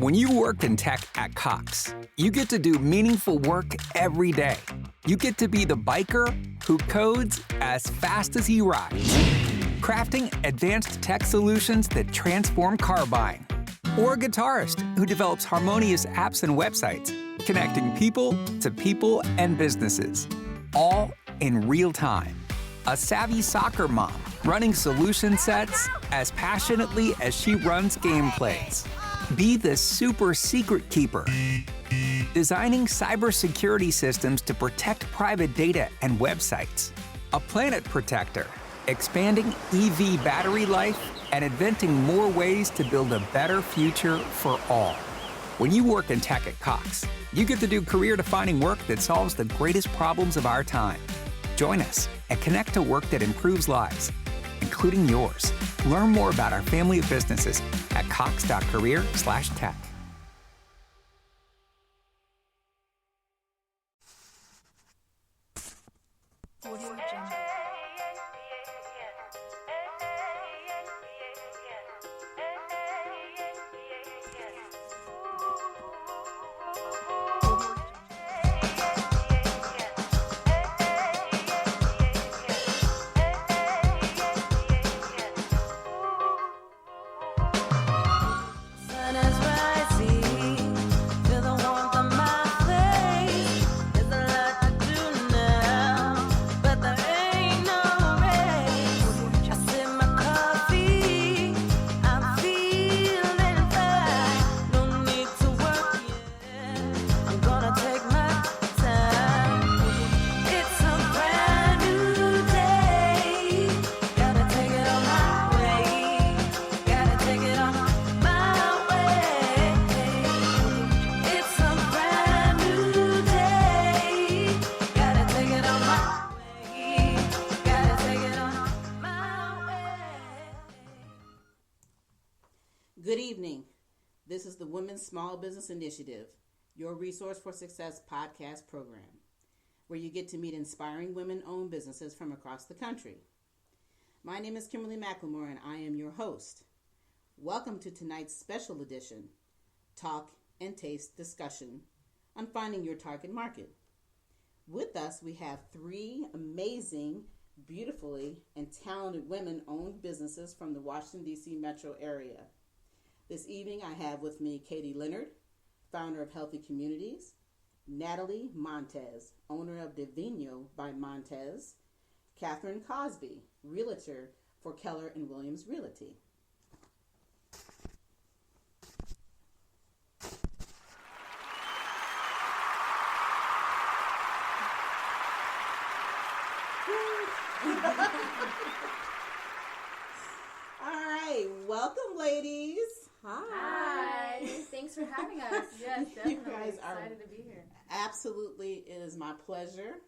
When you work in tech at Cox, you get to do meaningful work every day. You get to be the biker who codes as fast as he rides, crafting advanced tech solutions that transform car buying. Or a guitarist who develops harmonious apps and websites, connecting people to people and businesses, all in real time. A savvy soccer mom running solution sets as passionately as she runs gameplays. Be the super secret keeper, designing cybersecurity systems to protect private data and websites. A planet protector, expanding EV battery life and inventing more ways to build a better future for all. When you work in tech at Cox, you get to do career-defining work that solves the greatest problems of our time. Join us and connect to work that improves lives, including yours. Learn more about our family of businesses at cox.career/tech. Good evening. This is the Women's Small Business Initiative, your Resource for Success podcast program, where you get to meet inspiring women-owned businesses from across the country. My name is Kimberly McLemore, and I am your host. Welcome to tonight's special edition, Talk and Taste Discussion on Finding Your Target Market. With us, we have three amazing, beautifully, and talented women-owned businesses from the Washington, D.C. metro area. This evening, I have with me Katie Leonard, founder of Healthy Communities, Natalie Montez, owner of Divino by Montez, Catherine Cosby, realtor for Keller and Williams Realty. All right, welcome, ladies. Hi. Thanks for having us. Yes, definitely. You guys are excited to be here. Absolutely, it is my pleasure.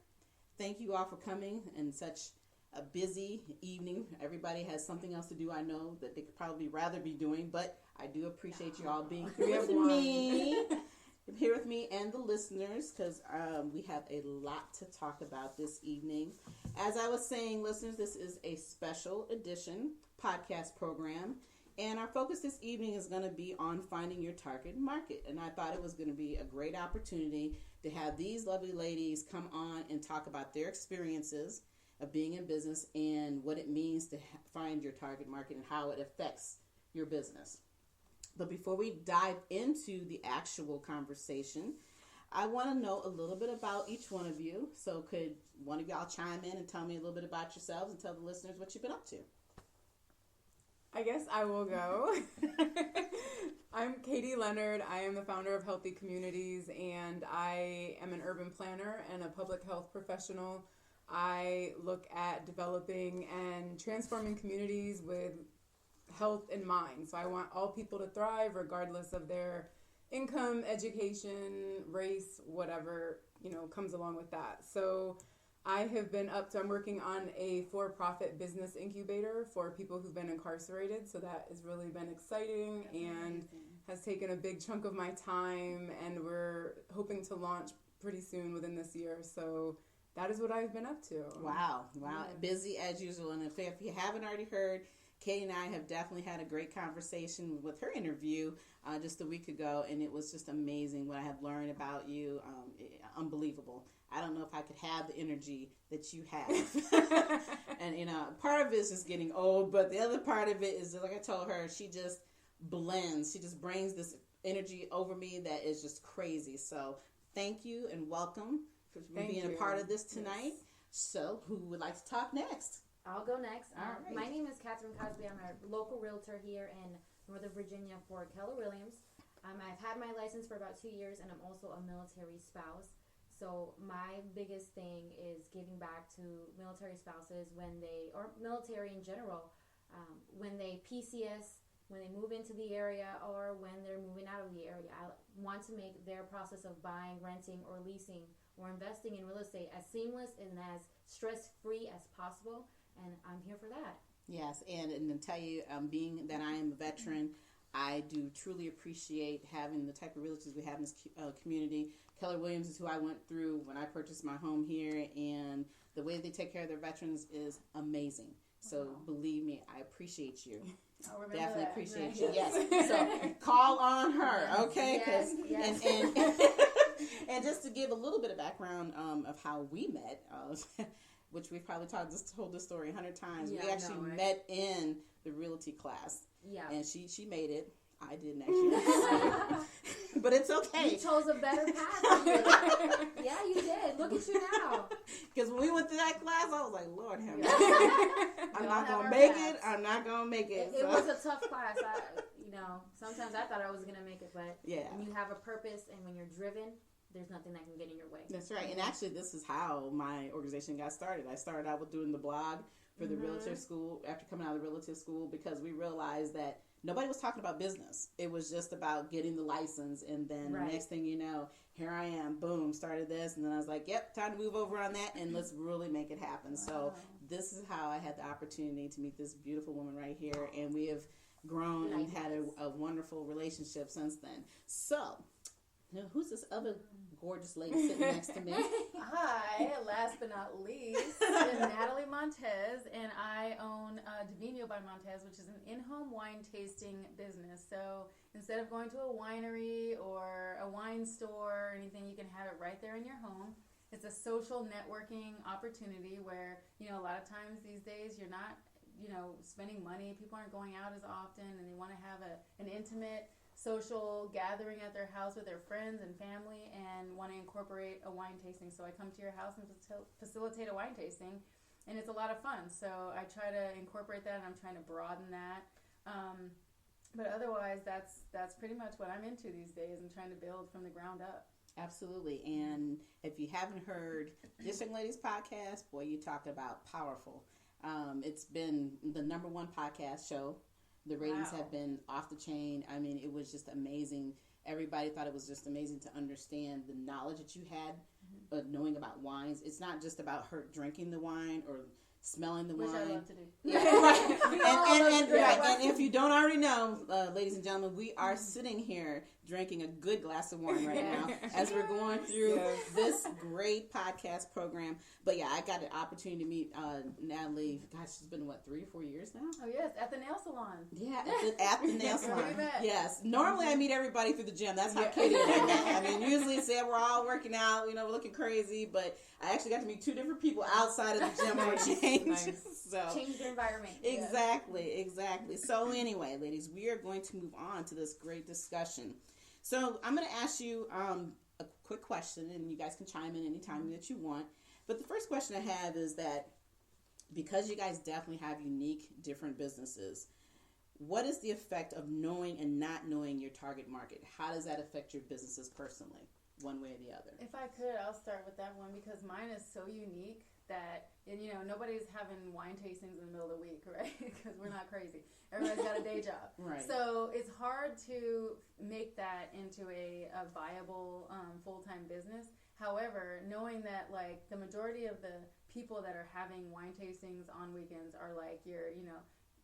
Thank you all for coming in such a busy evening. Everybody has something else to do, I know, that they could probably rather be doing, but I do appreciate you all being here with me. Here with me and the listeners, because we have a lot to talk about this evening. As I was saying, listeners, this is a special edition podcast program. And our focus this evening is going to be on finding your target market. And I thought it was going to be a great opportunity to have these lovely ladies come on and talk about their experiences of being in business and what it means to find your target market and how it affects your business. But before we dive into the actual conversation, I want to know a little bit about each one of you. So could one of y'all chime in and tell me a little bit about yourselves and tell the listeners what you've been up to? I guess I will go. I'm Katie Leonard. I am the founder of Healthy Communities, and I am an urban planner and a public health professional. I look at developing and transforming communities with health in mind. So I want all people to thrive regardless of their income, education, race, whatever, comes along with that. So I have been I'm working on a for-profit business incubator for people who've been incarcerated. So that has really been exciting and has taken a big chunk of my time. And we're hoping to launch pretty soon within this year. So that is what I've been up to. Wow. Busy as usual. And if you haven't already heard, Katie and I have definitely had a great conversation with her interview just a week ago, and it was just amazing what I have learned about you. Unbelievable. I don't know if I could have the energy that you have. And, part of it is just getting old, but the other part of it is, like I told her, she just blends. She just brings this energy over me that is just crazy. So thank you and welcome for being a part of this tonight. Yes. So who would like to talk next? I'll go next. All right. My name is Catherine Cosby. I'm a local realtor here in Northern Virginia for Keller Williams. I've had my license for about 2 years, and I'm also a military spouse. So my biggest thing is giving back to military spouses or military in general, when they PCS, when they move into the area, or when they're moving out of the area. I want to make their process of buying, renting, or leasing, or investing in real estate as seamless and as stress-free as possible, and I'm here for that. Yes, and to tell you, being that I am a veteran, I do truly appreciate having the type of realtors we have in this community. Keller Williams is who I went through when I purchased my home here, and the way they take care of their veterans is amazing. So believe me, I appreciate you. I'll remember Definitely that. appreciate Right. you. Yes. So call on her, okay? Yes. And just to give a little bit of background of how we met, which we've probably told this story 100 times. Yeah, we actually met in the realty class. Yeah. And she made it. I didn't actually. But it's okay. You chose a better path. Yeah, you did. Look at you now. Because when we went to that class, I was like, Lord have mercy. I'm We not all going have to our make paths. it. I'm not going to make it. It was a tough class. Sometimes I thought I was going to make it, but Yeah. when you have a purpose and when you're driven, there's nothing that can get in your way. That's right. And actually, this is how my organization got started. I started out with doing the blog for the realtor school after coming out of the realtor school, because we realized that nobody was talking about business. It was just about getting the license. And then the next thing you know, here I am, boom, started this. And then I was like, yep, time to move over on that and let's really make it happen. Wow. So this is how I had the opportunity to meet this beautiful woman right here. And we have grown and had a wonderful relationship since then. So now, who's this other gorgeous lady sitting next to me? Hi, last but not least, I'm Natalie Montez, and I own Divino by Montez, which is an in-home wine tasting business. So instead of going to a winery or a wine store or anything, you can have it right there in your home. It's a social networking opportunity where, a lot of times these days you're not, spending money. People aren't going out as often, and they want to have an intimate social gathering at their house with their friends and family and want to incorporate a wine tasting. So I come to your house and facilitate a wine tasting, and it's a lot of fun. So I try to incorporate that, and I'm trying to broaden that. But otherwise, that's pretty much what I'm into these days, and trying to build from the ground up. Absolutely. And if you haven't heard this young lady's podcast, boy, you talk about powerful. It's been the #1 podcast show. The ratings have been off the chain. I mean, it was just amazing. Everybody thought it was just amazing to understand the knowledge that you had, knowing about wines. It's not just about her drinking the wine or smelling the Which wine. I love to do. Yeah, right. And if you don't already know, ladies and gentlemen, we are sitting here drinking a good glass of wine right now as we're going through this great podcast program. But yeah, I got an opportunity to meet Natalie. Gosh, she's been 3 or 4 years now. Oh yes, at the nail salon. Yeah, at the nail salon. Where we met. Yes. Normally I meet everybody through the gym. That's how Katie and I met. I mean, usually say we're all working out, we're looking crazy, but I actually got to meet 2 different people outside of the gym for a change. Nice. So Change the environment. Exactly. So anyway, ladies, we are going to move on to this great discussion. So I'm going to ask you a quick question, and you guys can chime in anytime that you want. But the first question I have is that because you guys definitely have unique, different businesses, what is the effect of knowing and not knowing your target market? How does that affect your businesses personally, one way or the other? If I could, I'll start with that one because mine is so unique that, nobody's having wine tastings in the middle of the week, right? Because we're not crazy. Everybody's got a day job. Right. So it's hard to make that into a viable full-time business. However, knowing that the majority of the people that are having wine tastings on weekends are your,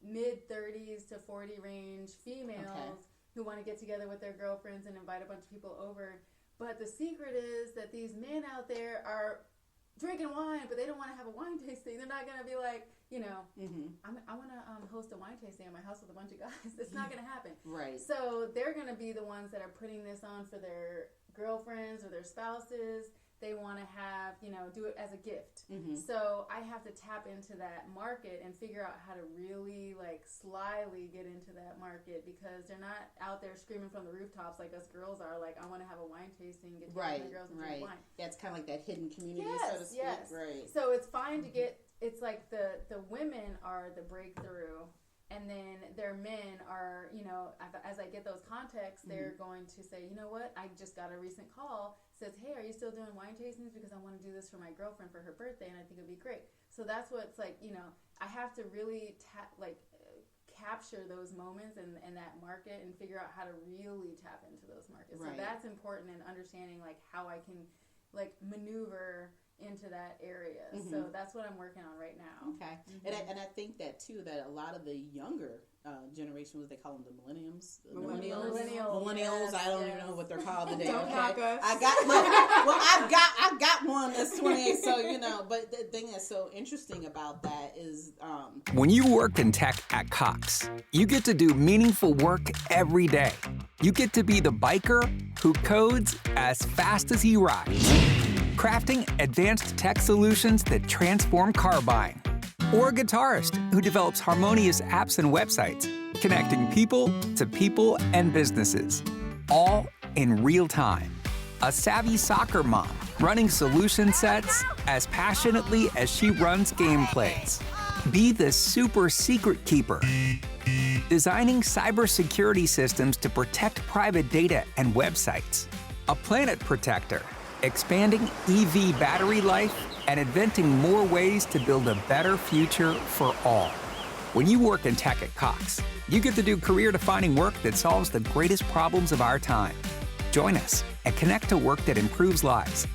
mid-30s to 40 range females who want to get together with their girlfriends and invite a bunch of people over. But the secret is that these men out there are drinking wine, but they don't want to have a wine tasting. They're not going to be like, you know, I want to host a wine tasting at my house with a bunch of guys. It's not going to happen. Right. So they're going to be the ones that are putting this on for their girlfriends or their spouses. They want to have, you know, do it as a gift. So I have to tap into that market and figure out how to really, like, slyly get into that market, because they're not out there screaming from the rooftops like us girls are, like, I want to have a wine tasting, get together with the girls and drink wine. Yeah, it's kind of like that hidden community, so to speak. Yes. Right. So it's fine to get, it's like the women are the breakthrough, and then their men are, you know, as I get those contacts, they're going to say, you know what, I just got a recent call, says, hey, are you still doing wine tastings? Because I want to do this for my girlfriend for her birthday, and I think it would be great. So that's what it's like, you know, I have to really capture those moments and that market and figure out how to really tap into those markets. Right. So that's important in understanding, like, how I can, like, maneuver into that area. So that's what I'm working on right now. Okay. And I think that too, that a lot of the younger generation, what they call them, the millennials. Millennials. I don't even know what they're called today. Don't knock us. I've got one that's 28. So, you know, but the thing that's so interesting about that is When you work in tech at Cox, you get to do meaningful work every day. You get to be the biker who codes as fast as he rides, crafting advanced tech solutions that transform car buying. Or a guitarist who develops harmonious apps and websites, connecting people to people and businesses, all in real time. A savvy soccer mom running solution sets as passionately as she runs gameplays. Be the super secret keeper, designing cybersecurity systems to protect private data and websites. A planet protector, expanding EV battery life and inventing more ways to build a better future for all. When you work in tech at Cox, you get to do career-defining work that solves the greatest problems of our time. Join us and connect to work that improves lives,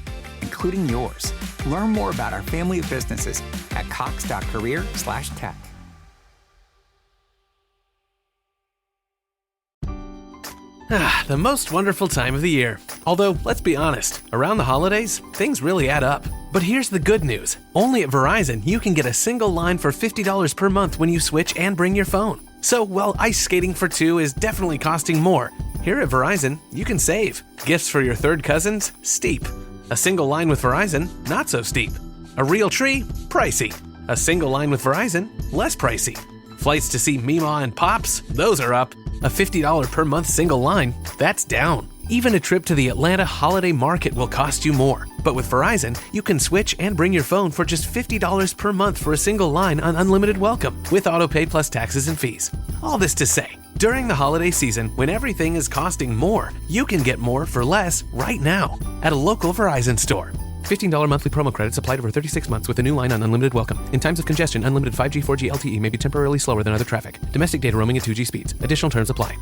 including yours. Learn more about our family of businesses at cox.career/tech. The most wonderful time of the year. Although, let's be honest, around the holidays, things really add up. But here's the good news. Only at Verizon, you can get a single line for $50 per month when you switch and bring your phone. So while ice skating for two is definitely costing more, here at Verizon, you can save. Gifts for your third cousins? Steep. A single line with Verizon? Not so steep. A real tree? Pricey. A single line with Verizon? Less pricey. Flights to see Mima and Pops? Those are up. A $50 per month single line? That's down. Even a trip to the Atlanta Holiday Market will cost you more. But with Verizon, you can switch and bring your phone for just $50 per month for a single line on unlimited welcome, with autopay plus taxes and fees. All this to say, during the holiday season, when everything is costing more, you can get more for less right now at a local Verizon store. $15 monthly promo credits applied over 36 months with a new line on unlimited welcome. In times of congestion, unlimited 5G, 4G LTE may be temporarily slower than other traffic. Domestic data roaming at 2G speeds. Additional terms apply.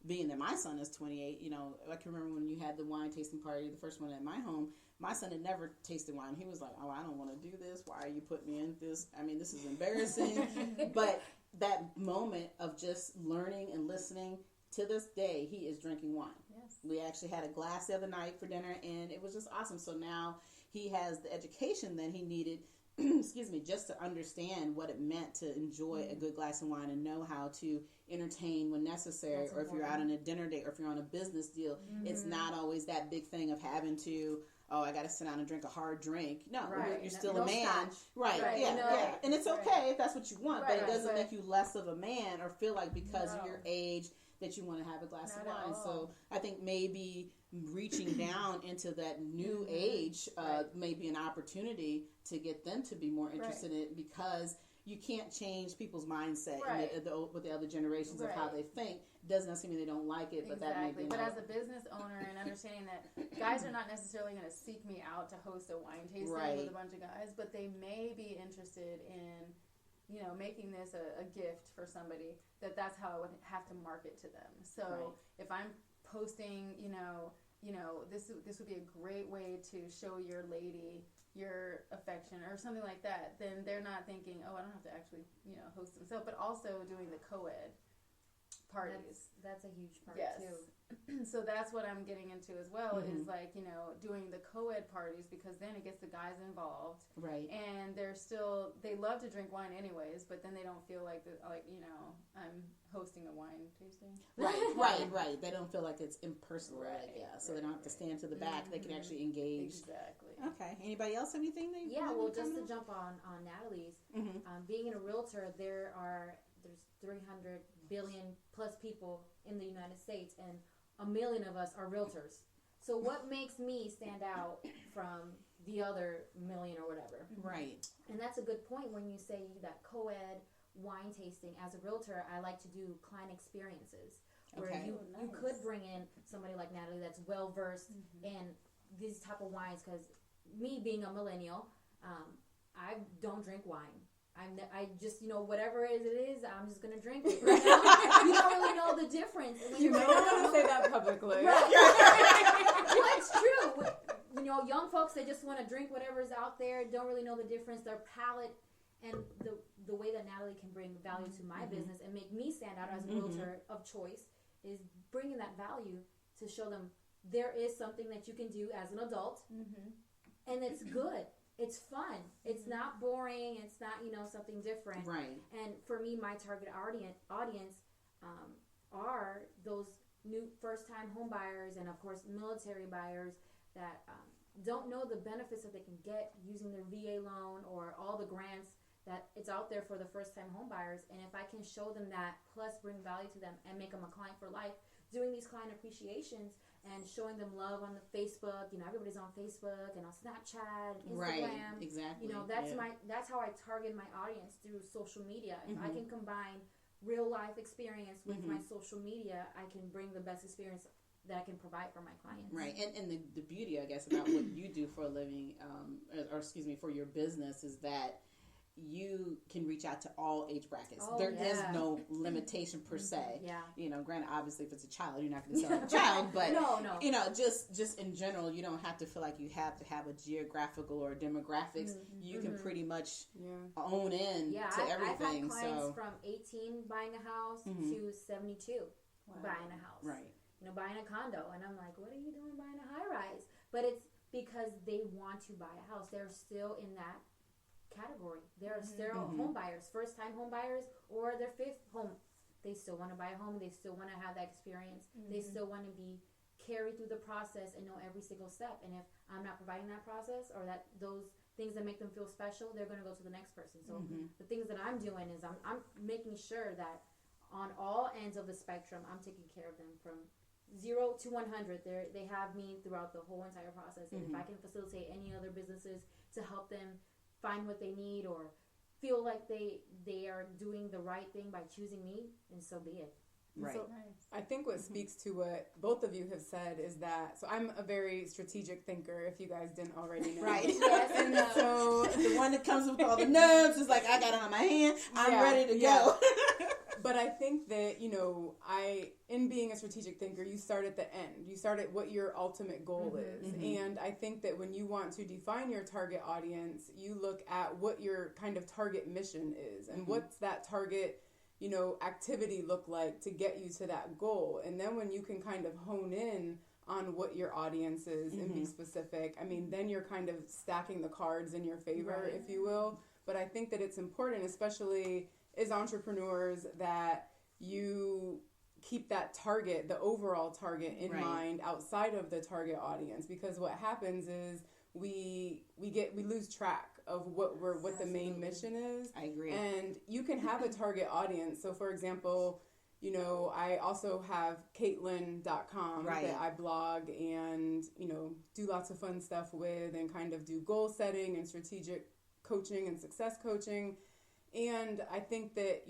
Being that my son is 28, you know, I can remember when you had the wine tasting party, the first one at my home. My son had never tasted wine. He was like, oh, I don't want to do this. Why are you putting me in this? I mean, this is embarrassing. But that moment of just learning and listening, to this day, he is drinking wine. Yes. We actually had a glass the other night for dinner, and it was just awesome. So now he has the education that he needed, excuse me, just to understand what it meant to enjoy a good glass of wine and know how to entertain when necessary. That's or if you're out on a dinner date or if you're on a business deal, it's not always that big thing of having to, oh, I got to sit down and drink a hard drink. No, Right. you're still No a man. scotch. Right, Right. yeah, You know, yeah. And it's right. okay if that's what you want, but it Right, doesn't but- make you less of a man or feel like because of No. your age that you want to have a glass Not of at wine. all. So I think maybe reaching down into that new age may be an opportunity to get them to be more interested in it, because you can't change people's mindset Right. with the other generations of how Right. they think. Doesn't necessarily mean they don't like it, but that may be But another- as a business owner and understanding that guys are not necessarily going to seek me out to host a wine tasting Right. with a bunch of guys, but they may be interested in, you know, making this a gift for somebody, that's how I would have to market to them. So Right. if I'm posting, you know, this would be a great way to show your lady your affection or something like that, then they're not thinking, oh, I don't have to actually, you know, host themselves, but also doing the co-ed parties. That's a huge part Yes. too. So that's what I'm getting into as well, Mhm. is like, doing the co-ed parties, because then it gets the guys involved, Right. and they love to drink wine anyways, but then they don't feel like I'm hosting a wine tasting. Right. They don't feel like it's impersonal, Right, yeah. So they don't have to stand to the back. They can actually engage. Exactly. Okay. Anybody else have anything they? Yeah, want well, to just to comment jump on Natalie's, on? being a realtor, there's 300 billion plus people in the United States, and 1 million of us are realtors. So what makes me stand out from the other million or whatever? Right. And that's a good point when you say that co-ed wine tasting. As a realtor, I like to do client experiences where Okay. you Oh, nice. could bring in somebody like Natalie that's well versed in these type of wines. Because me being a millennial, I don't drink wine. I just, whatever it is, I'm just gonna drink it. You don't really know the difference. And when You don't want to say that publicly. well, it's true. Young folks, they just want to drink whatever's out there, don't really know the difference. Their palate and the way that Natalie can bring value to my business and make me stand out as a realtor of choice is bringing that value to show them there is something that you can do as an adult, and it's good. It's fun. It's not boring. It's not, something different. Right. And for me, my target audience are those new first-time home buyers and, of course, military buyers that don't know the benefits that they can get using their VA loan or all the grants that it's out there for the first-time home buyers. And if I can show them that, plus bring value to them and make them a client for life, doing these client appreciations and showing them love on the Facebook. Everybody's on Facebook and on Snapchat and Instagram. Right. Exactly. That's how I target my audience through social media. If I can combine real life experience with my social media, I can bring the best experience that I can provide for my clients. Right. And the beauty, I guess, about what you do for a living, for your business, is that you can reach out to all age brackets. Oh, There is yeah. no limitation per se. Yeah. Granted, obviously, if it's a child, you're not going to sell a child, but No. just in general, you don't have to feel like you have to have a geographical or demographics. You can pretty much own in to everything. I've had clients from 18 buying a house to 72 buying a house. Right. Buying a condo, and I'm like, what are you doing buying a high rise? But it's because they want to buy a house. They're still in that category. They're still home buyers, first time home buyers, or their fifth home. They still want to buy a home. They still want to have that experience. They still want to be carried through the process and know every single step. And if I'm not providing that process or those things that make them feel special, they're going to go to the next person. So the things that I'm doing is I'm making sure that on all ends of the spectrum, I'm taking care of them from 0 to 100. They have me throughout the whole entire process. And if I can facilitate any other businesses to help them find what they need or feel like they are doing the right thing by choosing me, then so be it. Right. So I think what speaks to what both of you have said is that, so I'm a very strategic thinker, if you guys didn't already know. Right. And so The one that comes with all the nerves is like, I got it on my hand. I'm ready to go. But I think that, in being a strategic thinker, you start at the end. You start at what your ultimate goal is. And I think that when you want to define your target audience, you look at what your kind of target mission is and what's that target, activity look like to get you to that goal. And then when you can kind of hone in on what your audience is and be specific, then you're kind of stacking the cards in your favor, if you will. But I think that it's important, especially as entrepreneurs, that you keep that target, the overall target in mind outside of the target audience, because what happens is we lose track of what the main mission is. I agree. And you can have a target audience. So for example, I also have Caitlin.com that I blog and, do lots of fun stuff with and kind of do goal setting and strategic coaching and success coaching. And I think that,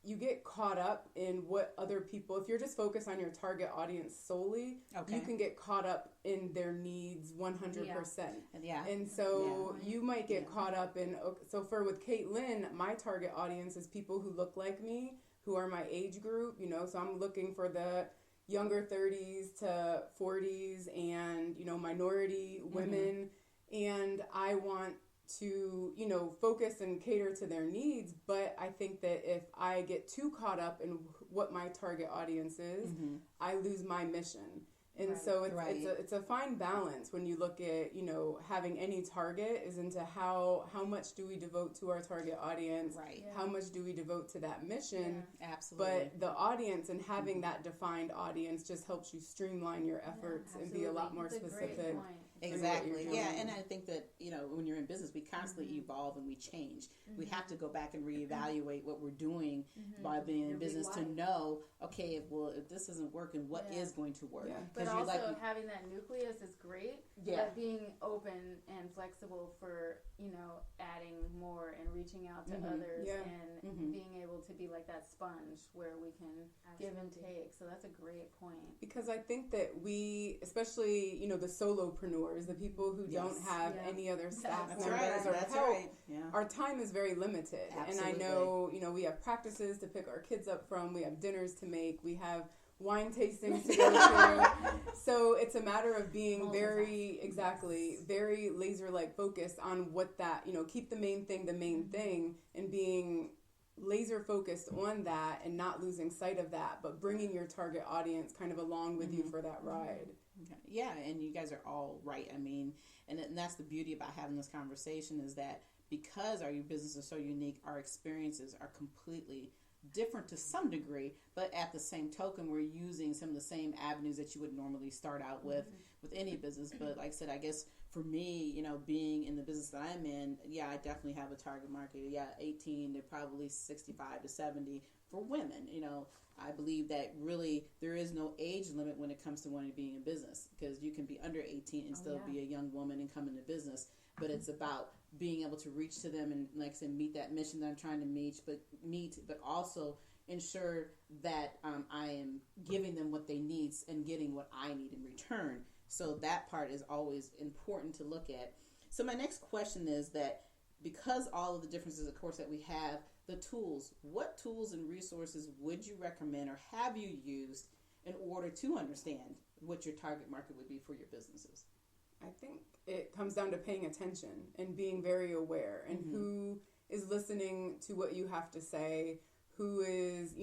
you get caught up in what other people, if you're just focused on your target audience solely, you can get caught up in their needs 100%. Yeah. And so you might get caught up in, so with Caitlin, my target audience is people who look like me, who are my age group, so I'm looking for the younger 30s to 40s and, minority women. And I want to, focus and cater to their needs. But I think that if I get too caught up in what my target audience is, I lose my mission. And Right. so Right. it's a fine balance when you look at, having any target is into how much do we devote to our target audience, Right. how much do we devote to that mission. Absolutely. But the audience and having that defined audience just helps you streamline your efforts and be a lot more That's a great specific. point. Exactly. you're Yeah, doing. and I think that, when you're in business, we constantly evolve and we change. We have to go back and reevaluate what we're doing by being in Your big business to why. know, okay, if this isn't working, what Yeah. is going to work? Yeah. But you're also having that nucleus is great. Yeah. But being open and flexible for, adding more and reaching out to others Yeah. and being able to be like that sponge where we can give and take. So that's a great point. Because I think that we, especially, the solopreneurs, the people who don't Yes. have Yeah. any other staff That's members right. or That's help, right. Yeah. our time is very limited. And I know, we have practices to pick our kids up from, we have dinners to make, we have wine tastings to go to. So it's a matter of being very laser-like focused on what that, keep the main thing and being laser focused on that and not losing sight of that, but bringing your target audience kind of along with you for that ride. Okay. Yeah, and you guys are all right. I mean, and that's the beauty about having this conversation is that because our business is so unique, our experiences are completely different to some degree, but at the same token, we're using some of the same avenues that you would normally start out with any business. But like I said, I guess for me, being in the business that I'm in, yeah, I definitely have a target market. Yeah, 18 to probably 65 to 70 for women. I believe that really there is no age limit when it comes to wanting to be in business because you can be under 18 and still be a young woman and come into business. But it's about being able to reach to them and, like I said, meet that mission that I'm trying to meet, but also ensure that I am giving them what they need and getting what I need in return. So that part is always important to look at. So my next question is that because all of the differences, of course, that we have, the tools, what tools and resources would you recommend or have you used in order to understand what your target market would be for your businesses? I think it comes down to paying attention and being very aware and who is listening to what you have to say, who is,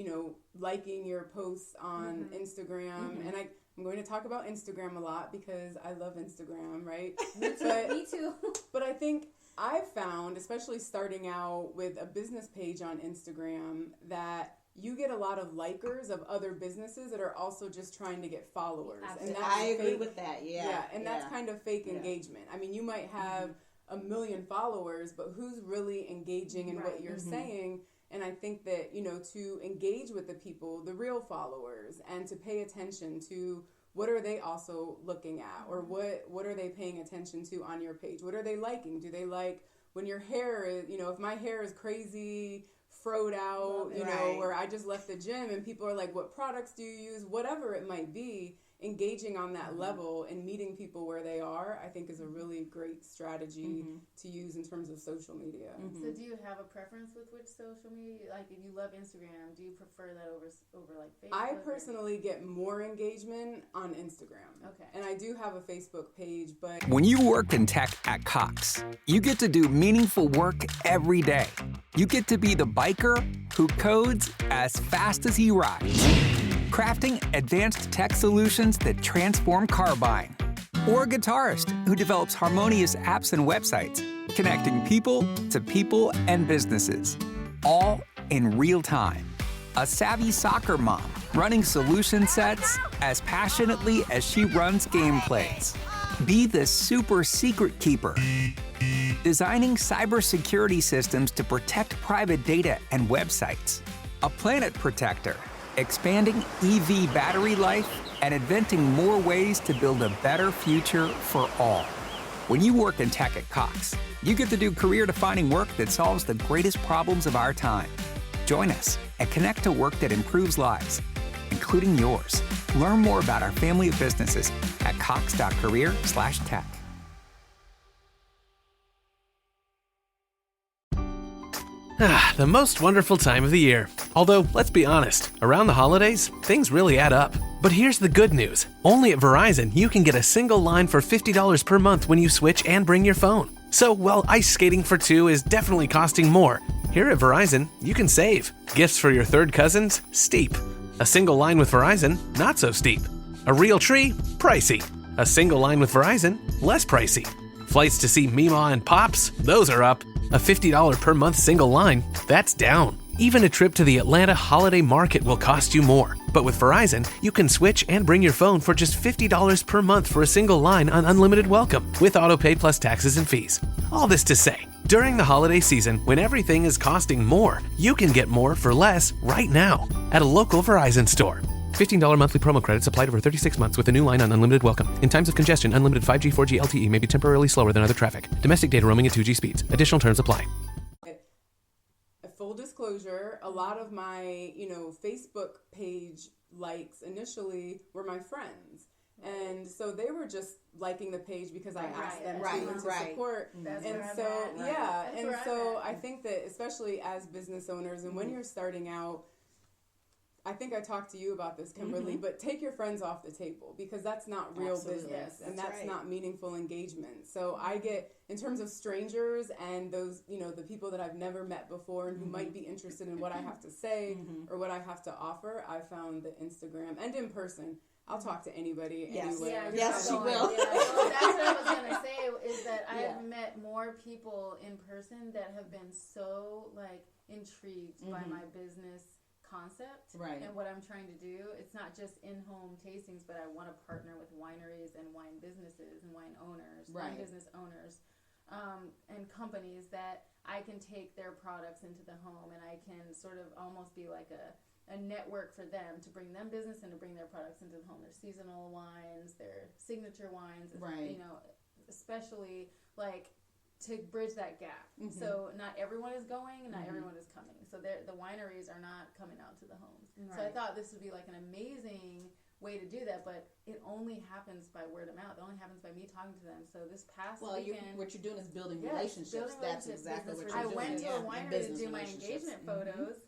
liking your posts on Instagram. And I'm going to talk about Instagram a lot because I love Instagram, right? Me too. But I think I've found, especially starting out with a business page on Instagram, that you get a lot of likers of other businesses that are also just trying to get followers. Absolutely. And that's I agree fake. with that. Yeah. And that's kind of fake engagement. I mean, you might have a million followers, but who's really engaging in what you're saying? And I think that, to engage with the people, the real followers, and to pay attention to what are they also looking at, or what are they paying attention to on your page? What are they liking? Do they like when your hair is, if my hair is crazy, froed out, or I just left the gym and people are like, what products do you use? Whatever it might be, engaging on that level and meeting people where they are, I think is a really great strategy to use in terms of social media. So do you have a preference with which social media? Like if you love Instagram, do you prefer that over like Facebook? I personally get more engagement on Instagram. Okay. And I do have a Facebook page, but When you work in tech at Cox, you get to do meaningful work every day. You get to be the biker who codes as fast as he rides, crafting advanced tech solutions that transform car buying. Or a guitarist who develops harmonious apps and websites, connecting people to people and businesses, all in real time. A savvy soccer mom running solution sets as passionately as she runs gameplays. Be the super secret keeper, designing cybersecurity systems to protect private data and websites. A planet protector, expanding EV battery life and inventing more ways to build a better future for all. When you work in tech at Cox, you get to do career-defining work that solves the greatest problems of our time. Join us and connect to work that improves lives, including yours. Learn more about our family of businesses at cox.career/tech. The most wonderful time of the year. Although, let's be honest, around the holidays, things really add up. But here's the good news. Only at Verizon, you can get a single line for $50 per month when you switch and bring your phone. So while ice skating for two is definitely costing more, here at Verizon, you can save. Gifts for your third cousins? Steep. A single line with Verizon? Not so steep. A real tree? Pricey. A single line with Verizon? Less pricey. Flights to see Meemaw and Pops? Those are up. A $50 per month single line? That's down. Even a trip to the Atlanta Holiday Market will cost you more. But with Verizon, you can switch and bring your phone for just $50 per month for a single line on unlimited welcome, with autopay plus taxes and fees. All this to say, during the holiday season, when everything is costing more, you can get more for less right now at a local Verizon store. $15 monthly promo credits applied over 36 months with a new line on unlimited welcome. In times of congestion, unlimited 5G, 4G LTE may be temporarily slower than other traffic. Domestic data roaming at 2G speeds. Additional terms apply. Full disclosure, a lot of my, Facebook page likes initially were my friends. And so they were just liking the page because I asked them to support. That's and where so, I'm at. yeah. That's And where I'm so at. I think that especially as business owners and when you're starting out, I think I talked to you about this, Kimberly, but take your friends off the table because that's not real Absolutely. business and That's that's right. not meaningful engagement. So I get, in terms of strangers and those, the people that I've never met before and who might be interested in what I have to say or what I have to offer, I found that Instagram and in person, I'll talk to anybody Yes. anywhere. Yeah, Yes, she you're will. going. Yeah, so that's what I was gonna say is that Yeah. I've met more people in person that have been so intrigued by my business concept Right. and what I'm trying to do. It's not just in-home tastings, but I want to partner with wineries and wine businesses and wine owners, Right. wine business owners, and companies that I can take their products into the home and I can sort of almost be like a network for them to bring them business and to bring their products into the home. Their seasonal wines, their signature wines, Right. Especially to bridge that gap. So not everyone is going, not everyone is coming. So the wineries are not coming out to the homes. So I Right. thought this would be an amazing way to do that, but it only happens by word of mouth. It only happens by me talking to them. So this past Well, weekend, what you're doing is building Yes, relationships. building That's relationships, exactly what business you're I doing. went to yeah, a and winery to business do my relationships. engagement photos,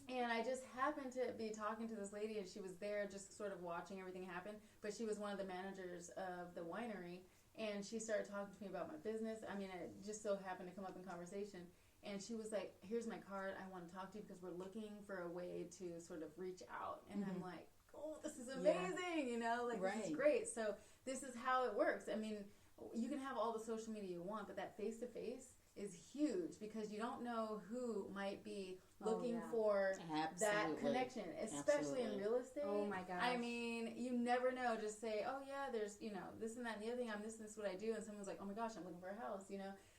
and I just happened to be talking to this lady, and she was there just sort of watching everything happen, but she was one of the managers of the winery, and she started talking to me about my business. I mean, it just so happened to come up in conversation, and she was like, here's my card, I want to talk to you because we're looking for a way to sort of reach out. And I'm like, oh, this is amazing, this Right. is great. So this is how it works. I mean, you can have all the social media you want, but that face-to-face is huge because you don't know who might be looking for that Absolutely. connection, especially in Absolutely. real estate. Oh my gosh. I mean, you never know. Just say, oh yeah, there's this and that and the other thing. I'm this and this what I do, and someone's like, oh my gosh, I'm looking for a house.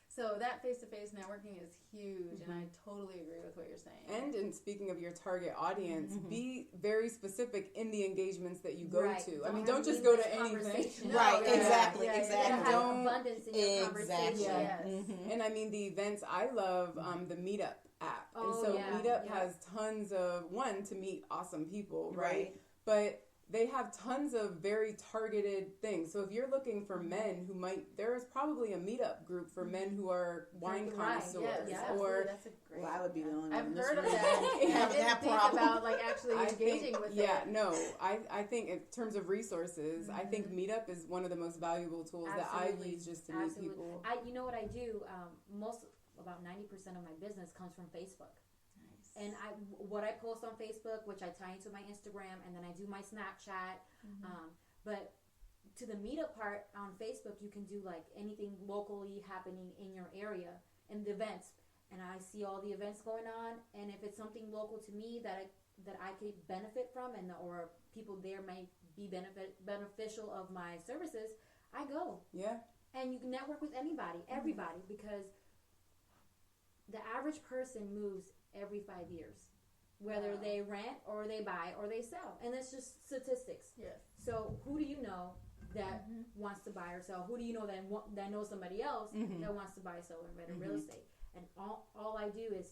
So that face-to-face networking is huge, and I totally agree with what you're saying. And in speaking of your target audience, be very specific in the engagements that you go Right. to. Don't Don't have just go to meaningless anything. conversation. Right, yeah, exactly, yeah, yeah. exactly. You have Don't- abundance in your Exactly. conversation. Yes. And I mean, the events, I love the Meetup app. Oh, and so yeah, Meetup yeah. has tons of, to meet awesome people, right? Right. But they have tons of very targeted things. So if you're looking for men who there is probably a Meetup group for men who are wine Right, connoisseurs. Yes, Yeah. absolutely. Or That's a great. Well, I would be the only one. I've in this heard of room that. that I have didn't that think problem. about actually engaging with yeah, it. no, I think in terms of resources, I think Meetup is one of the most valuable tools that I've Absolutely. used just to Absolutely. meet people. You know what I do? About 90% of my business comes from Facebook. And what I post on Facebook, which I tie into my Instagram, and then I do my Snapchat. But to the meetup part on Facebook, you can do anything locally happening in your area and the events. And I see all the events going on, and if it's something local to me that I could benefit from, or people there may be beneficial of my services, I go. Yeah. And you can network with everybody, because the average person moves every 5 years, whether Wow. they rent or they buy or they sell, and that's just statistics. Yes. So who do you know that wants to buy or sell? Who do you know that knows somebody else that wants to buy, sell, or rent in real estate? And all I do is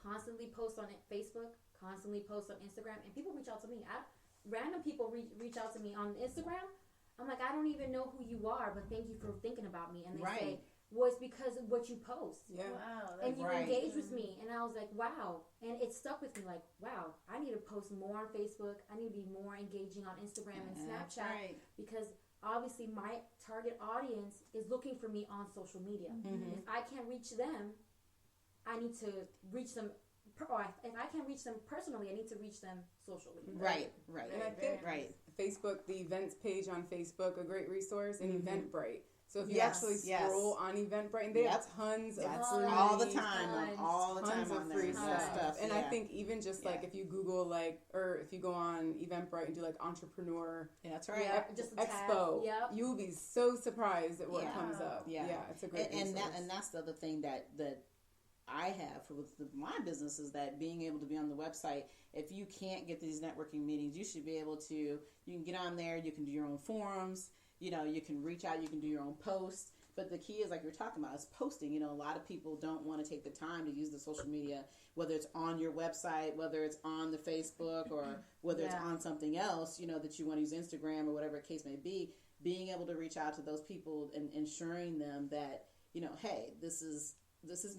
constantly post on Facebook, constantly post on Instagram, and people reach out to me. Random people reach out to me on Instagram. I'm like, I don't even know who you are, but thank you for thinking about me. And they say, well, it's because of what you post. Yeah. Wow. And you Right. engage with me. And I was like, wow. And it stuck with me like, wow, I need to post more on Facebook. I need to be more engaging on Instagram and That's Snapchat. right. Because obviously my target audience is looking for me on social media. Mm-hmm. If I can't reach them, I need to reach them. Or if I can't reach them personally, I need to reach them socially. Right. And I think Right. Facebook, the events page on Facebook, a great resource, and Eventbrite. So if you Yes, actually yes. scroll on Eventbrite, and they have tons of That's free, all the time. tons, All the tons time of on free there. stuff. And I yeah. think even just like Yeah. if you Google or if you go on Eventbrite and do like entrepreneur Yeah, that's right. Yeah. Just a tab. expo, Yep. you'll be so surprised at what Yeah. comes up. Yeah. It's a great and resource. that's the other thing that I have with my business is that being able to be on the website, if you can't get these networking meetings, you should be able to, you can get on there, you can do your own forums, you can reach out, you can do your own posts. But the key is, like you're talking about, is posting. A lot of people don't want to take the time to use the social media, whether it's on your website, whether it's on the Facebook, or whether it's on something else, that you want to use Instagram or whatever the case may be. Being able to reach out to those people and ensuring them that, hey, this is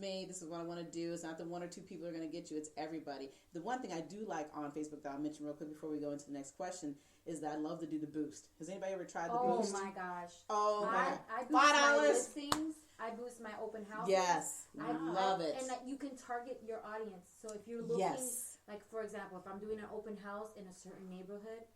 me. This is what I want to do. It's not the one or two people who are going to get you. It's everybody. The one thing I do like on Facebook that I'll mention real quick before we go into the next question is that I love to do the boost. Has anybody ever tried the boost? Oh my gosh. Oh my! I boost my $5. listings. I boost my open houses. Yes, I love it. And you can target your audience. So if you're looking, like for example, if I'm doing an open house in a certain neighborhood,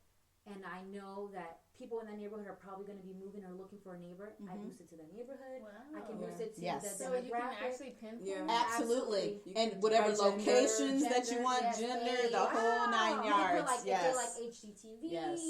and I know that people in that neighborhood are probably going to be moving or looking for a neighbor, I boost it to the neighborhood. Wow. I can boost it to Yes. the So you can demographic. actually pinpoint. Yeah. Absolutely. You And can whatever by gender, locations that you want, yes, gender, age. the whole 9 You can yards. put, like, Yes. if they like HGTV, Yes.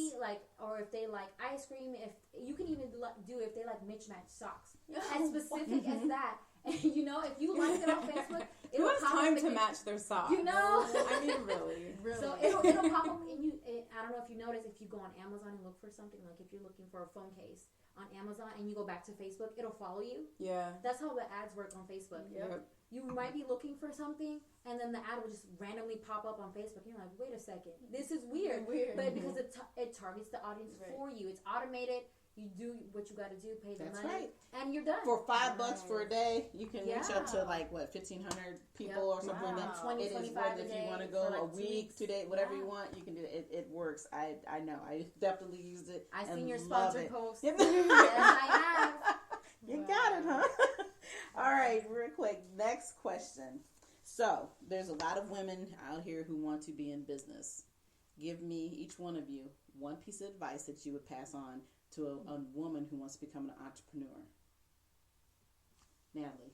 or if they like ice cream, if you can even do if they like mismatched socks, as specific as that. And if you like it on Facebook, Who it'll has pop time up to in- match their socks? Oh, I mean, really. So it'll pop up, and I don't know if you notice, if you go on Amazon and look for something, like if you're looking for a phone case on Amazon and you go back to Facebook, it'll follow you. Yeah. That's how the ads work on Facebook. Yep. You might be looking for something, and then the ad will just randomly pop up on Facebook. You're like, wait a second, this is weird. But because it targets the audience for you, it's automated. You do what you got to do, pay the That's money, right. and you're done. For $5 for a day, you can reach up to Yeah. like 1,500 people or something like that. 20, It is 25 worth a it. If you day want to for, go like, a 2 week, weeks. 2 days, whatever you Yeah. want, you can do it. It works. I know. I definitely used it. I and seen your love sponsored it. post. Yes, Yes, I have. You got it, huh? All right, real quick. Next question. So, there's a lot of women out here who want to be in business. Give me, each one of you, one piece of advice that you would pass on to a woman who wants to become an entrepreneur. Natalie,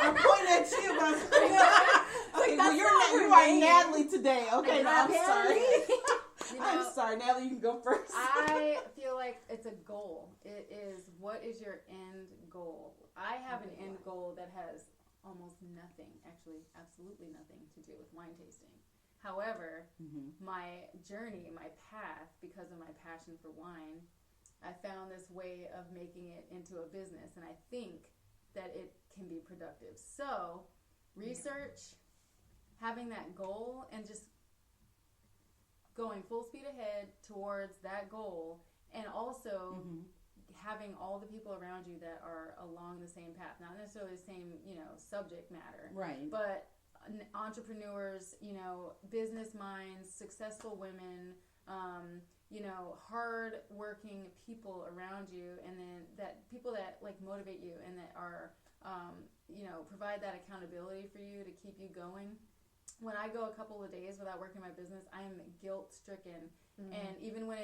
I'm pointing at you, but I'm pointing at okay, well, you are Natalie today. Okay, no, I'm sorry. I'm sorry, Natalie, you can go first. I feel like it's a goal. It is, what is your end goal? I have an end goal that has almost nothing, actually absolutely nothing to do with wine tasting. However, my journey, my path, because of my passion for wine, I found this way of making it into a business, and I think that it can be productive. So, research, having that goal, and just going full speed ahead towards that goal, and also having all the people around you that are along the same path, not necessarily the same, subject matter, Right. but entrepreneurs, business minds, successful women, hard working people around you, and then that people that like motivate you and that are, provide that accountability for you to keep you going. When I go a couple of days without working my business, I am guilt stricken. And even when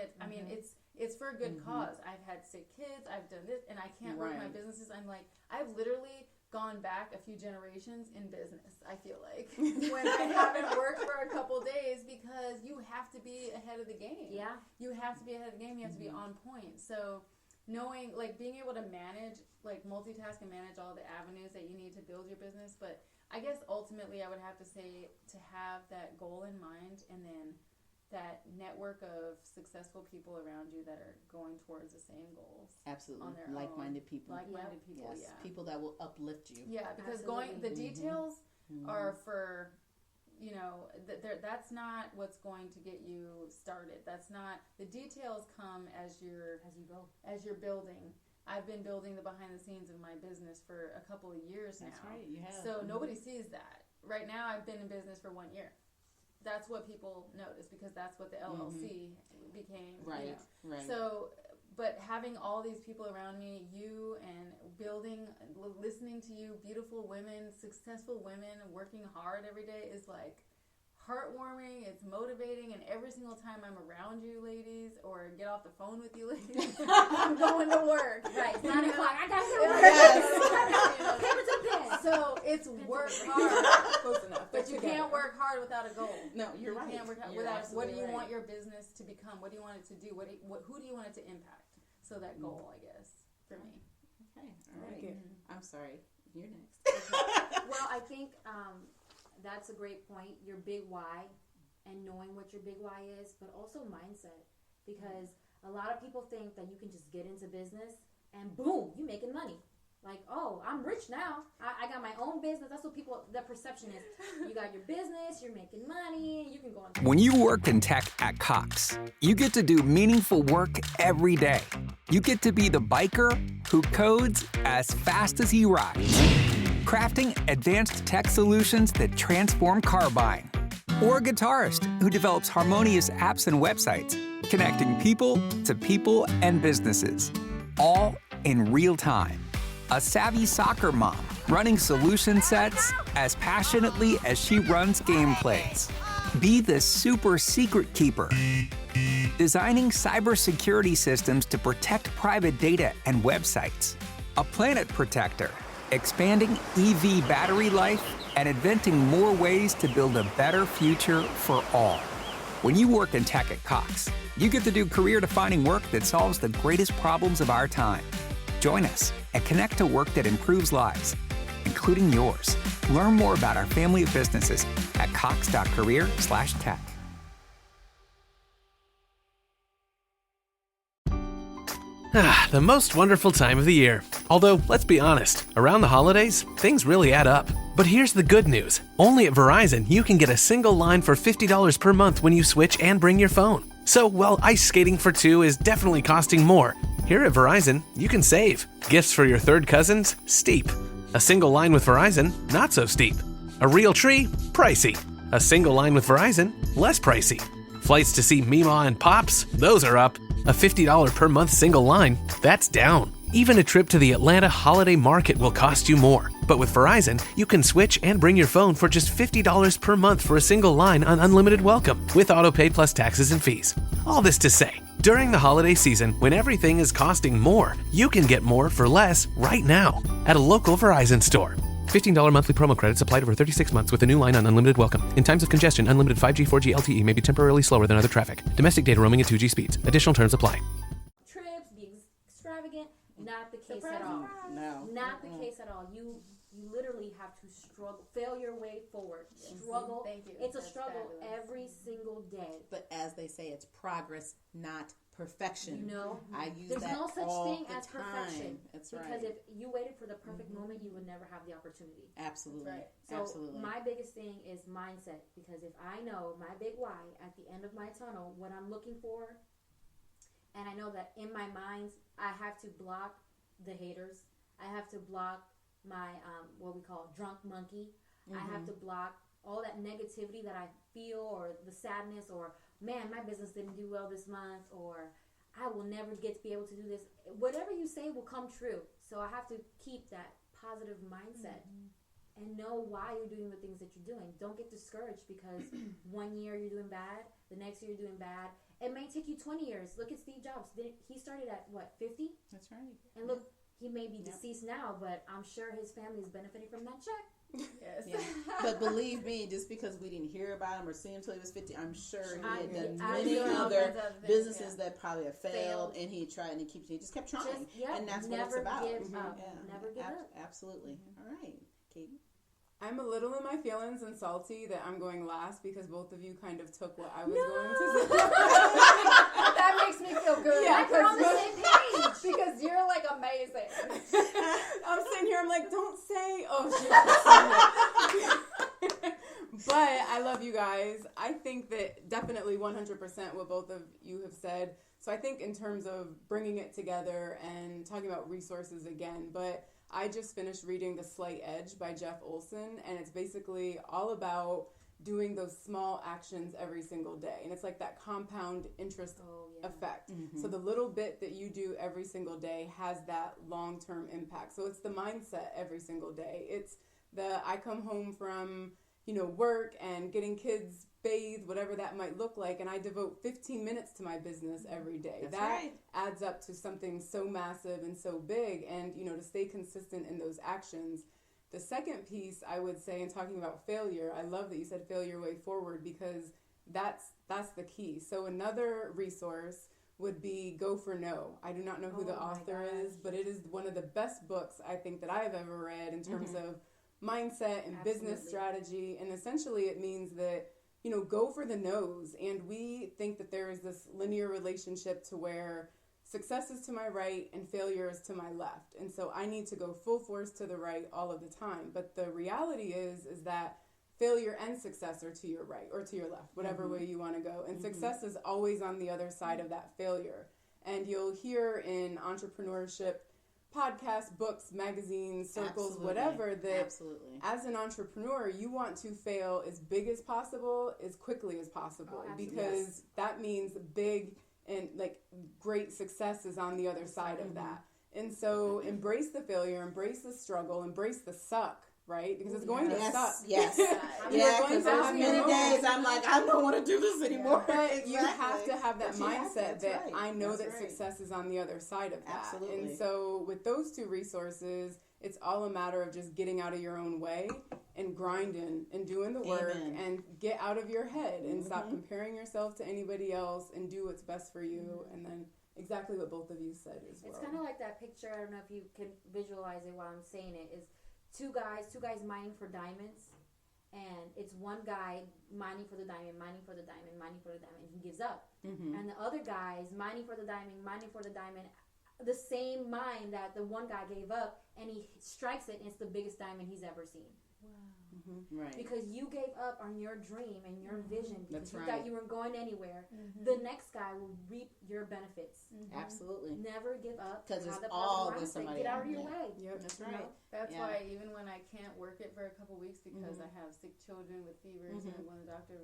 it's for a good cause. I've had sick kids, I've done this, and I can't work my businesses. I'm like, I've literally gone back a few generations in business, I feel like, when I haven't worked for a couple days, because you have to be ahead of the game. Yeah. You have to be ahead of the game. You have to be on point. So knowing, like, being able to manage, like, multitask and manage all the avenues that you need to build your business. But I guess ultimately I would have to say to have that goal in mind, and then that network of successful people around you that are going towards the same goals. Absolutely. On their Like-minded own. people. Like-minded people, Yes. yeah. People that will uplift you. Yeah, because Absolutely. the details are for, that's not what's going to get you started. That's not, the details come as you go, as you're building. I've been building the behind the scenes of my business for a couple of years now. That's right, you have. So nobody sees that. Right now I've been in business for 1 year. That's what people notice, because that's what the LLC became. Right, right. So but having all these people around me, you and building, listening to you, beautiful women, successful women, working hard every day is like heartwarming. It's motivating, and every single time I'm around you ladies or get off the phone with you ladies, I'm going to work. Right, 9 o'clock. I gotta go. Yes. Paper to pen. So it's work hard, Close enough. but you can't work hard without a goal. No, you're You right. can't work hard You're without what do you absolutely want right. your business to become? What do you want it to do? Who do you want it to impact? So that goal, I guess, for me. Okay, all like right. it. I'm sorry. You're next. Well, I think that's a great point. Your big why and knowing what your big why is, but also mindset. Because a lot of people think that you can just get into business and boom, you making money. Like, oh, I'm rich now. I got my own business. That's what the perception is. You got your business, you're making money, you can go on. When you work in tech at Cox, you get to do meaningful work every day. You get to be the biker who codes as fast as he rides, crafting advanced tech solutions that transform car buying. Or a guitarist who develops harmonious apps and websites, connecting people to people and businesses, all in real time. A savvy soccer mom running solution sets as passionately as she runs gameplays. Be the super secret keeper, designing cybersecurity systems to protect private data and websites. A planet protector, expanding EV battery life and inventing more ways to build a better future for all. When you work in tech at Cox, you get to do career-defining work that solves the greatest problems of our time. Join us and connect to work that improves lives, including yours. Learn more about our family of businesses at cox.career/tech. The most wonderful time of the year. Although, let's be honest, around the holidays, things really add up. But here's the good news. Only at Verizon, you can get a single line for $50 per month when you switch and bring your phone. So, while ice skating for two is definitely costing more, here at Verizon, you can save. Gifts for your third cousins? Steep. A single line with Verizon? Not so steep. A real tree? Pricey. A single line with Verizon? Less pricey. Flights to see Mima and Pops? Those are up. A $50 per month single line? That's down. Even a trip to the Atlanta Holiday Market will cost you more. But with Verizon, you can switch and bring your phone for just $50 per month for a single line on unlimited welcome, with autopay plus taxes and fees. All this to say, during the holiday season, when everything is costing more, you can get more for less right now at a local Verizon store. $15 monthly promo credits applied over 36 months with a new line on unlimited welcome. In times of congestion, unlimited 5G, 4G LTE may be temporarily slower than other traffic. Domestic data roaming at 2G speeds. Additional terms apply. Trips, be extravagant, not the case at all. No. Not the case at all. You literally have to struggle, fail your way forward. Struggle. Thank you. It's a That's struggle fabulous. every single day. But as they say, it's progress, not perfection. You know, I use there's that no such all thing the as perfection. time. That's because right. if you waited for the perfect moment, you would never have the opportunity. Absolutely. Right. So Absolutely. my biggest thing is mindset, because if I know my big why at the end of my tunnel, what I'm looking for, and I know that in my mind, I have to block the haters. I have to block my what we call drunk monkey. I have to block all that negativity that I feel, or the sadness, or man, my business didn't do well this month, or I will never get to be able to do this. Whatever you say will come true. So I have to keep that positive mindset and know why you're doing the things that you're doing. Don't get discouraged because one year you're doing bad, the next year you're doing bad. It may take you 20 years. Look at Steve Jobs. He started at, what, 50? That's right. And look, he may be deceased now, but I'm sure his family is benefiting from that check. Yes. Yeah. But believe me, just because we didn't hear about him or see him until he was 50, I'm sure he had done I many know. other Other things, businesses yeah. that probably have failed, and he tried, and he just kept trying. And that's what it's never about. give up. Yeah. Never give up. Absolutely. All right, Katie. I'm a little in my feelings and salty that I'm going last because both of you kind of took what I was going to say. That makes me feel good. Yeah, Like we're on the same page. Because you're like amazing. I'm sitting here, I'm like, don't say, but I love you guys. I think that definitely 100% what both of you have said. So I think in terms of bringing it together and talking about resources again, but I just finished reading The Slight Edge by Jeff Olson, and it's basically all about doing those small actions every single day. And it's like that compound interest effect. So the little bit that you do every single day has that long-term impact. So it's the mindset every single day. It's I come home from, work and getting kids bathed, whatever that might look like, and I devote 15 minutes to my business every day. That's that right. adds up to something so massive and so big, and to stay consistent in those actions. The second piece I would say, in talking about failure, I love that you said failure way forward, because that's the key. So another resource would be Go for No. I do not know who the author is, but it is one of the best books I think that I have ever read in terms of mindset and business strategy. And essentially it means that, go for the no's. And we think that there is this linear relationship to where success is to my right and failure is to my left. And so I need to go full force to the right all of the time. But the reality is that failure and success are to your right or to your left, whatever way you want to go. And success is always on the other side of that failure. And you'll hear in entrepreneurship podcasts, books, magazines, circles, whatever, that as an entrepreneur, you want to fail as big as possible, as quickly as possible, because that means big and great success is on the other side of that. And so embrace the failure, embrace the struggle, embrace the suck, right? Because it's going to suck. Yes. Because there's many days I'm like, I don't want to do this anymore. But you have to have that mindset that I know that success is on the other side of that. Absolutely. And so with those two resources, it's all a matter of just getting out of your own way and grinding and doing the work and get out of your head and stop comparing yourself to anybody else and do what's best for you. And then exactly what both of you said as well. It's kind of like that picture. I don't know if you can visualize it while I'm saying it. Is two guys mining for diamonds, and it's one guy mining for the diamond, and he gives up. And the other guy's mining for the diamond, the same mine that the one guy gave up, and he strikes it, and it's the biggest diamond he's ever seen. Right. Because you gave up on your dream and your vision because That's you right. thought you weren't going anywhere. The next guy will reap your benefits. Absolutely. Never give up. Because it's Have the all positive with somebody mindset. Get out of your else. way. That's right. That's why even when I can't work it for a couple weeks because I have sick children with fevers and when the doctor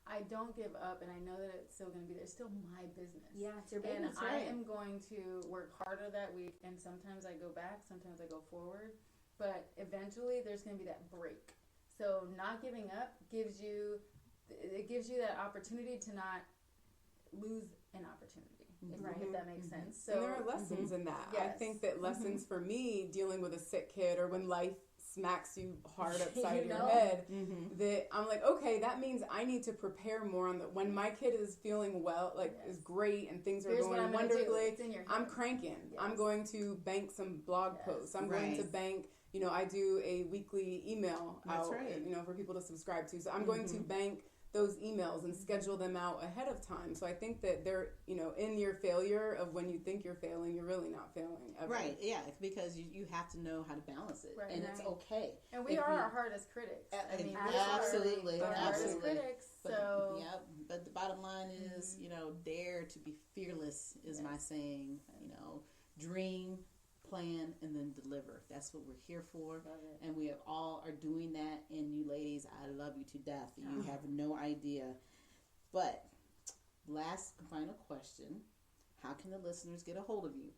I don't give up, and I know that it's still going to be there. It's still my business. Yeah, it's your And business. I am going to work harder that week, and sometimes I go back, sometimes I go forward, but eventually there's going to be that break. So not giving up gives you that opportunity to not lose an opportunity, if that makes sense. So and there are lessons in that. I Yes. think that lessons for me, dealing with a sick kid or when life smacks you hard upside your know? head, that I'm like, okay, that means I need to prepare more on when my kid is feeling well, is great and things are here's what going I'm gonna do. wonderfully. It's in your I'm head. cranking. Yes. I'm going to bank some blog posts. I'm going to bank, I do a weekly email out, for people to subscribe to. So I'm going to bank those emails and schedule them out ahead of time. So I think that they're, in your failure of when you think you're failing, you're really not failing ever. Right, yeah, because you have to know how to balance it, and it's okay. And we are our hardest critics. I mean, absolutely, our hardest absolutely. critics. But, but the bottom line is, dare to be fearless is my saying. Dream, plan, and then deliver. That's what we're here for, and we all are doing that. And you ladies, I love you to death. You have no idea. But last final question: how can the listeners get a hold of you?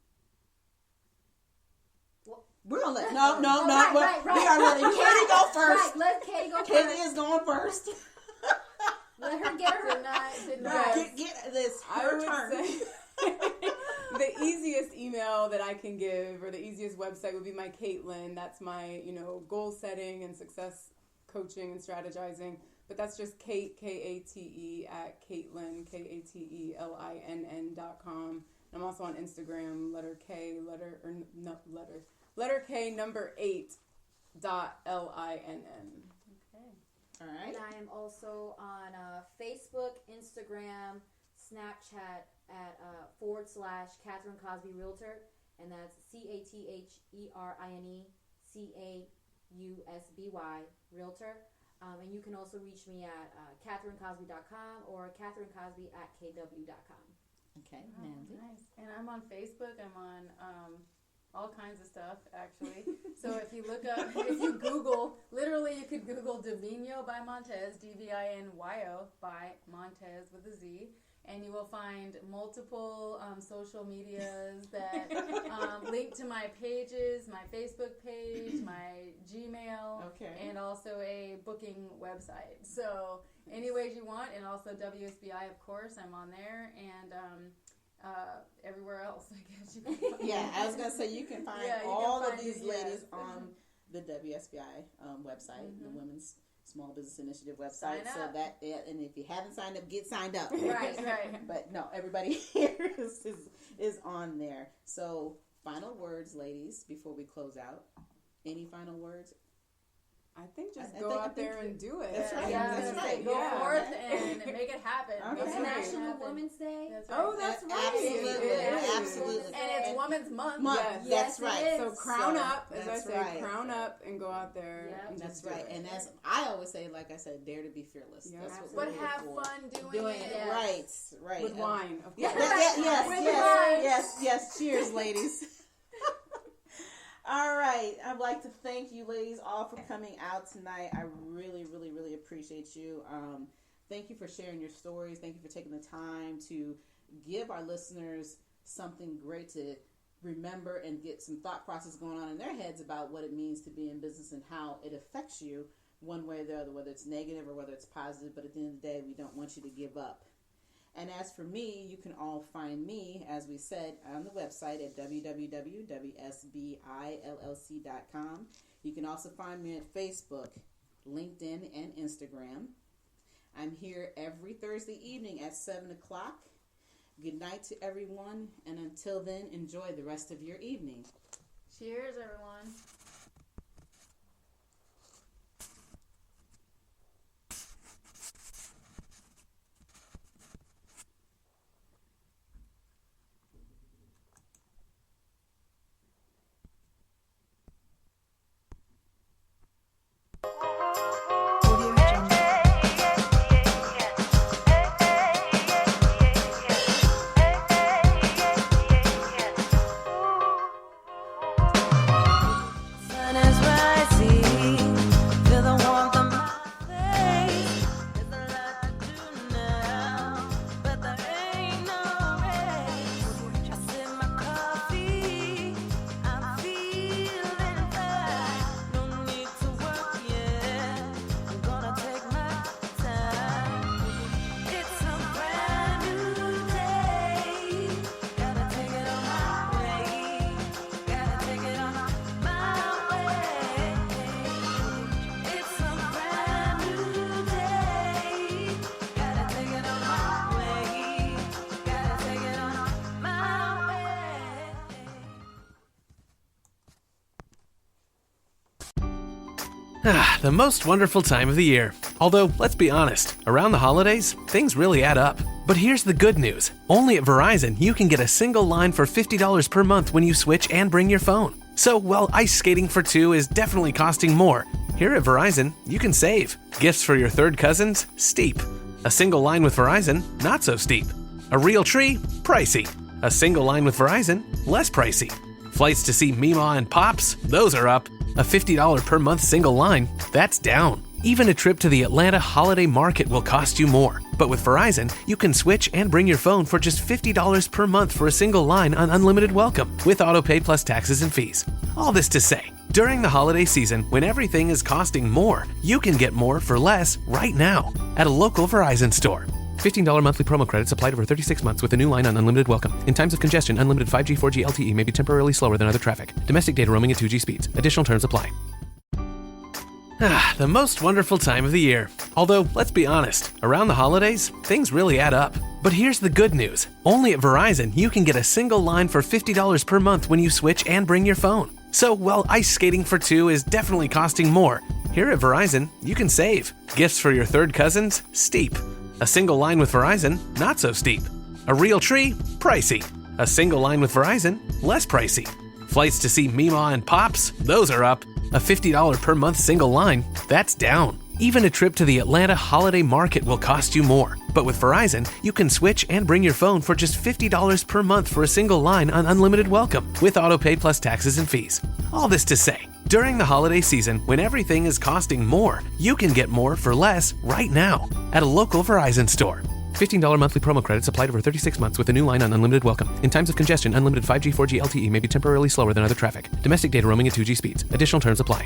Well, we're gonna let right. we are letting Katie go first. Right, let Katie go Katie first. is going first. Let her get her. Get this. I Her would turn. say the easiest email that I can give, or the easiest website, would be my Caitlin. That's my, goal setting and success coaching and strategizing. But that's just Kate, Kate, at Caitlin, KATELINN.com. I'm also on Instagram, letter K, letter K, number 8, .LINN. All right. And I am also on Facebook, Instagram, Snapchat at /Catherine Cosby Realtor, and that's CATHERINECAUSBY Realtor. And you can also reach me at CatherineCosby.com or CatherineCosby@KW.com. Okay, Nice. And I'm on Facebook. I'm on all kinds of stuff, actually. So if you look up, if you Google, literally you could Google Divino by Montez, Divino by Montez with a Z, and you will find multiple social medias that link to my pages, my Facebook page, my Gmail, and also a booking website. So any ways you want, and also WSBI, of course, I'm on there, and everywhere else, I guess you can find. Yeah, I was going to say you can find all of these ladies on the WSBI website, the Women's Small Business Initiative website. So that, and if you haven't signed up, get signed up. Right. But no, everybody here is on there. So final words, ladies, before we close out. Any final words? I think just go out there and do it. That's right. Yeah, That's right. Go forth and make it happen. Okay. It's National Women's Day. That's right. Oh, that's right. Absolutely. It is. Absolutely. And it's Women's Month. Yes. That's Yes, right. it is. So crown So, up, as I that's say, right. crown up and go out there. Yep. And That's just do right. it. And as I always say, like I said, dare to be fearless. Yeah. That's what But we're here have for. fun Doing it. Right. With wine, of course. Yeah, yes. Cheers, ladies. All right. I'd like to thank you, ladies, all for coming out tonight. I really, really, really appreciate you. Thank you for sharing your stories. Thank you for taking the time to give our listeners something great to remember and get some thought process going on in their heads about what it means to be in business and how it affects you one way or the other, whether it's negative or whether it's positive. But at the end of the day, we don't want you to give up. And as for me, you can all find me, as we said, on the website at www.wsbillc.com. You can also find me at Facebook, LinkedIn, and Instagram. I'm here every Thursday evening at 7 o'clock. Good night to everyone, and until then, enjoy the rest of your evening. Cheers, everyone. Sun is rising, feel the warmth of my face. There's a lot to do now, but there ain't no race. I sip my coffee, I'm feeling fine. No need to work yet, I'm gonna take my time. It's a brand new day, gotta take it on my way, gotta take it on my way. It's a brand new day, gotta take it on my way, gotta take it on my way. The most wonderful time of the year. Although, let's be honest, around the holidays, things really add up. But here's the good news. Only at Verizon, you can get a single line for $50 per month when you switch and bring your phone. So, while ice skating for two is definitely costing more, here at Verizon, you can save. Gifts for your third cousins? Steep. A single line with Verizon? Not so steep. A real tree? Pricey. A single line with Verizon? Less pricey. Flights to see Mima and Pops? Those are up. A $50 per month single line? That's down. Even a trip to the Atlanta Holiday Market will cost you more. But with Verizon, you can switch and bring your phone for just $50 per month for a single line on unlimited welcome, with autopay plus taxes and fees. All this to say, during the holiday season, when everything is costing more, you can get more for less right now at a local Verizon store. $15 monthly promo credits applied over 36 months with a new line on unlimited welcome. In times of congestion, unlimited 5G, 4G LTE may be temporarily slower than other traffic. Domestic data roaming at 2G speeds. Additional terms apply. The most wonderful time of the year. Although, let's be honest, around the holidays, things really add up. But here's the good news. Only at Verizon, you can get a single line for $50 per month when you switch and bring your phone. So, while ice skating for two is definitely costing more, here at Verizon, you can save. Gifts for your third cousins? Steep. A single line with Verizon? Not so steep. A real tree? Pricey. A single line with Verizon? Less pricey. Flights to see Mima and Pops? Those are up. A $50 per month single line? That's down. Even a trip to the Atlanta Holiday Market will cost you more. But with Verizon, you can switch and bring your phone for just $50 per month for a single line on unlimited welcome, with autopay plus taxes and fees. All this to say, during the holiday season, when everything is costing more, you can get more for less right now at a local Verizon store. $15 monthly promo credits applied over 36 months with a new line on unlimited welcome. In times of congestion, unlimited 5G, 4G LTE may be temporarily slower than other traffic. Domestic data roaming at 2G speeds. Additional terms apply.